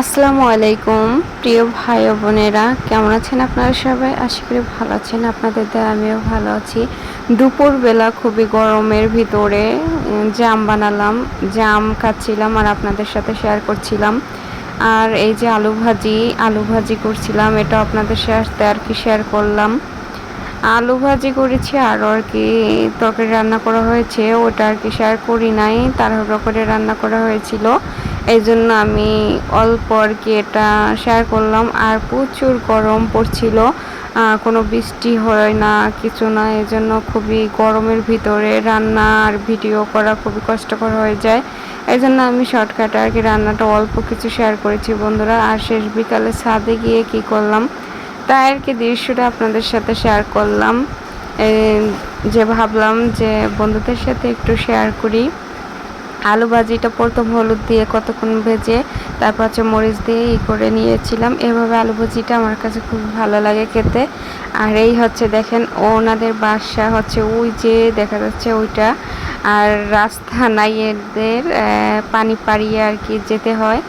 আসসালামু আলাইকুম প্রিয় ভাই ও বোনেরা, কেমন আছেন আপনারা সবাই? আশা করি ভালো আছেন। আপনাদের দ্বারা আমিও ভালো আছি। দুপুরবেলা খুবই গরমের ভিতরে জাম বানালাম, জাম খাচ্ছিলাম আর আপনাদের সাথে শেয়ার করছিলাম। আর এই যে আলু ভাজি করছিলাম, এটা আপনাদের সাথে আর কি শেয়ার করলাম। আলু ভাজি করেছি আরও আর কি তরকারি রান্না করা হয়েছে, ওটা আর কি শেয়ার করি নাই, তাড়াহুড়ো করে রান্না করা হয়েছিল। এই জন্য আমি অল্প আর কি এটা শেয়ার করলাম। আর প্রচুর গরম পড়ছিল, কোনো বৃষ্টি হয় না, কিছু না। এই জন্য খুবই গরমের ভিতরে রান্না আর ভিডিও করা খুবই কষ্টকর হয়ে যায়। এই জন্য আমি শর্টকাটে আর কি রান্নাটা অল্প কিছু শেয়ার করেছি বন্ধুরা। আর শেষ বিকালে ছাদে গিয়ে কি করলাম তাই আর কি দৃশ্যটা আপনাদের সাথে শেয়ার করলাম। যে ভাবলাম যে বন্ধুদের সাথে একটু শেয়ার করি। আলু ভাজিটা প্রথম হলুদ দিয়ে কতক্ষণ ভেজে তারপর হচ্ছে মরিচ দিয়ে করে নিয়েছিলাম। এভাবে আলু ভাজিটা আমার কাছে খুব ভালো লাগে খেতে। আর এই হচ্ছে দেখেন ওনাদের বাসা হচ্ছে ওই যে দেখা যাচ্ছে ওইটা। আর রাস্তা নাই এদের, পানি পাড়িয়ে আর কি যেতে হয়।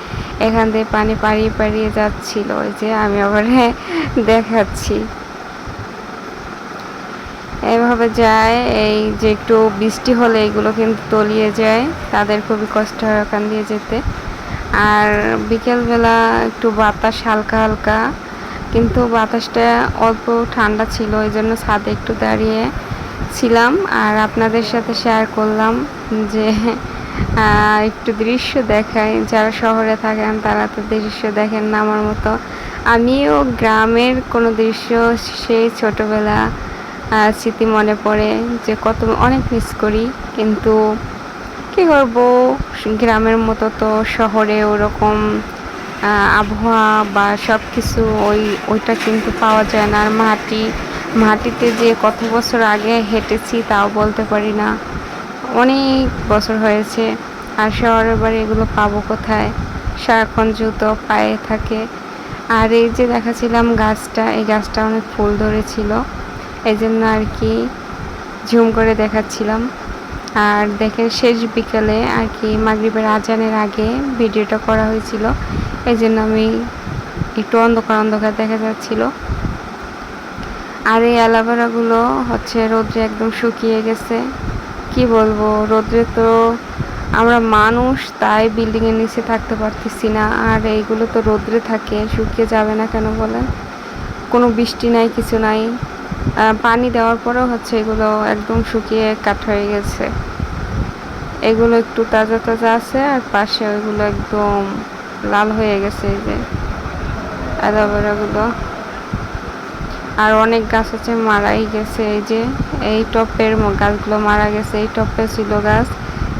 এখান থেকে পানি পাড়িয়ে পাড়িয়ে যাচ্ছিল, ওই যে আমি আবার দেখাচ্ছি। এভাবে যায়, এই যে একটু বৃষ্টি হলে এগুলো কিন্তু তলিয়ে যায়, তাদের খুবই কষ্ট হয় ওখান দিয়ে যেতে। আর বিকেলবেলা একটু বাতাস হালকা হালকা, কিন্তু বাতাসটা অল্প ঠান্ডা ছিল, এই জন্য ছাদে একটু দাঁড়িয়ে ছিলাম আর আপনাদের সাথে শেয়ার করলাম যে একটু দৃশ্য দেখাই। যারা শহরে থাকেন তারা তো দৃশ্য দেখেন না আমার মতো। আমিও গ্রামের কোনো দৃশ্য সেই ছোটোবেলা স্মৃতি মনে পড়ে, যে কত অনেক মিস করি। কিন্তু কী করবো, গ্রামের মতো তো শহরে ওরকম আবহাওয়া বা সব কিছু ওইটা কিন্তু পাওয়া যায় না। আর মাটিতে যে কত বছর আগে হেঁটেছি তাও বলতে পারি না, অনেক বছর হয়েছে। আর শহরের বাড়ি এগুলো পাবো কোথায়, সারাক্ষণ জুতো পায়ে থাকে। আর এই যে দেখাছিলাম গাছটা, এই গাছটা অনেক ফুল ধরেছিল, এই জন্য আর কি ঝুম করে দেখাচ্ছিলাম। আর দেখেন শেষ বিকালে আর কি মাগরিবের আজানের আগে ভিডিওটা করা হয়েছিল, এই জন্য আমি একটু অন্ধকার অন্ধকার দেখা যাচ্ছিল। আর এই অ্যালোভেরাগুলো হচ্ছে রোদ্রে একদম শুকিয়ে গেছে, কি বলবো। রোদ্রে তো আমরা মানুষ, তাই বিল্ডিংয়ের নিচে থাকতে পারতেছি না। আর এইগুলো তো রোদ্রে থাকে, শুকিয়ে যাবে না কেন বলেন? কোনো বৃষ্টি নাই, কিছু নাই। পানি দেওয়ার পরেও হচ্ছে এগুলো একদম শুকিয়ে কাঠ হয়ে গেছে। এগুলো একটু তাজা তাজা আছে, আর পাশে ওইগুলো একদম লাল হয়ে গেছে, এই যে অ্যালোভেরাগুলো। আর অনেক গাছ আছে মারাই গেছে, এই যে এই টপের গাছগুলো মারা গেছে। এই টপে ছিল গাছ,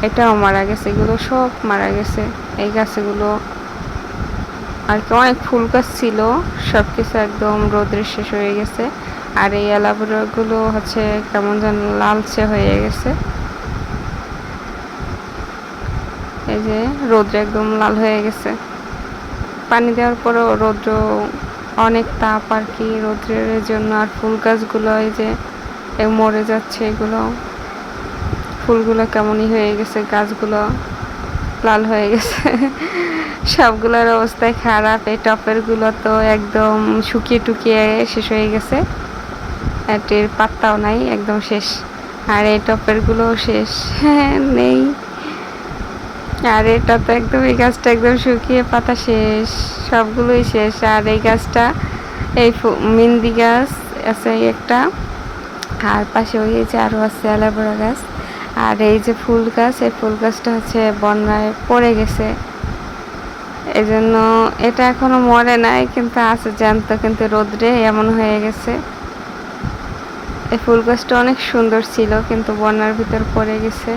এটাও মারা গেছে, এগুলো সব মারা গেছে। এই গাছগুলো আর কি অনেক ফুল গাছ ছিল, সব কিছু একদম রোদ্রে শেষ হয়ে গেছে। আর এই অ্যালোভেরাগুলো হচ্ছে কেমন যেন লালচে হয়ে গেছে, এই যে রোদ্রে একদম লাল হয়ে গেছে। পানি দেওয়ার পরও রৌদ্র অনেক তাপ আর কি রৌদ্রের জন্য। আর ফুল গাছগুলো এই যে মরে যাচ্ছে, এগুলো ফুলগুলো কেমনই হয়ে গেছে, গাছগুলো লাল হয়ে গেছে। সবগুলোর অবস্থায় খারাপ। এই টপেরগুলো তো একদম শুকিয়ে টুকিয়ে শেষ হয়ে গেছে, এটির পাত্তাও নাই, একদম শেষ। আর এই টপেরগুলোও শেষ, নেই। আর এটা তো একদম, এই গাছটা একদম শুকিয়ে পাতা শেষ, সবগুলোই শেষ। আর এই গাছটা, এই মেহেন্দি গাছ আছে একটা, আর পাশে ওই যে আরও আছে অ্যালোভেরা গাছ। আর এই যে ফুল গাছ, এই ফুল গাছটা হচ্ছে বন্যায় পড়ে গেছে, এই জন্য এটা এখনো মরে নাই, কিন্তু আছে জ্যান্ত, কিন্তু রোদ্রে এমন হয়ে গেছে। এই ফুল গাছটা অনেক সুন্দর ছিল, কিন্তু বন্যার ভিতর পড়ে গেছে।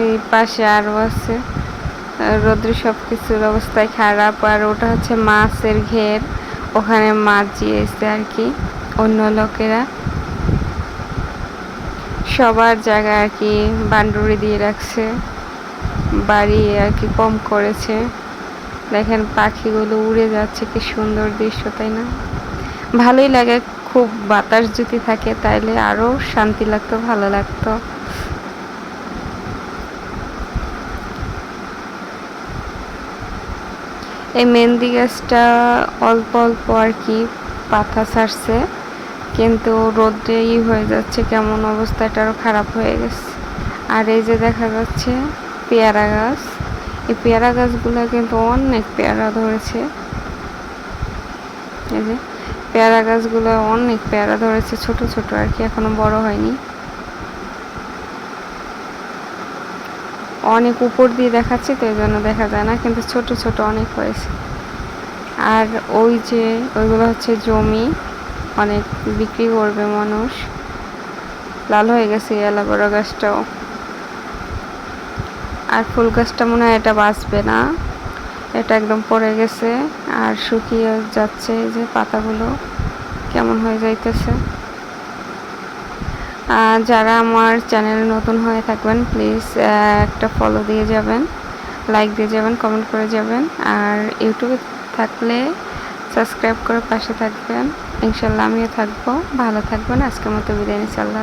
এই পাশে আরও আছে, রোদ্রে সব কিছুর অবস্থায় খারাপ। আর ওটা হচ্ছে মাছের ঘের, ওখানে মাছ জিয়েছে আর কি অন্য লোকেরা। সবার জায়গায় আর কি বান্ডুরি দিয়ে রাখছে, বাড়ি আর কি কম করেছে। দেখেন পাখিগুলো উড়ে যাচ্ছে, কি সুন্দর দৃশ্য, তাই না? ভালোই লাগে। খুব বাতাস যদি থাকে তাইলে আরও শান্তি লাগতো, ভালো লাগতো। এই মেহেন্দি গাছটা অল্প অল্প আর কি পাতা ছাড়ছে, কিন্তু রোদ্রে হয়ে যাচ্ছে, কেমন অবস্থা, এটারও খারাপ হয়ে গেছে। আর এই যে দেখা যাচ্ছে পেয়ারা গাছ, এই পেয়ারা গাছগুলো কিন্তু অনেক পেয়ারা ধরেছে। এই যে পেয়ারা গাছগুলো অনেক পেয়ারা ধরেছে, ছোট ছোট আর কি, এখনো বড় হয়নি। অনেক উপর দিয়ে দেখাচ্ছে তো এই জন্য দেখা যায় না, কিন্তু ছোট ছোট অনেক হয়েছে। আর ওই যে ওইগুলো হচ্ছে জমি, অনেক বিক্রি করবে মানুষ। লাল হয়ে গেছে অ্যালোভেরা গাছটাও। আর ফুল গাছটা মনে হয় এটা বাঁচবে না, এটা একদম পড়ে গেছে আর শুকিয়ে যাচ্ছে। এই যে পাতাগুলো কেমন হয়ে যাইতেছে। যারা আমার চ্যানেলে নতুন হয়ে থাকবেন প্লিজ একটা ফলো দিয়ে যাবেন, লাইক দিয়ে যাবেন, কমেন্ট করে যাবেন। আর ইউটিউবে থাকলে সাবস্ক্রাইব করে পাশে থাকবেন। ইনশাল্লাহ আমিও থাকবো। ভালো থাকবেন। আজকের মতো বিদায় নিচ্ছি। আল্লাহ।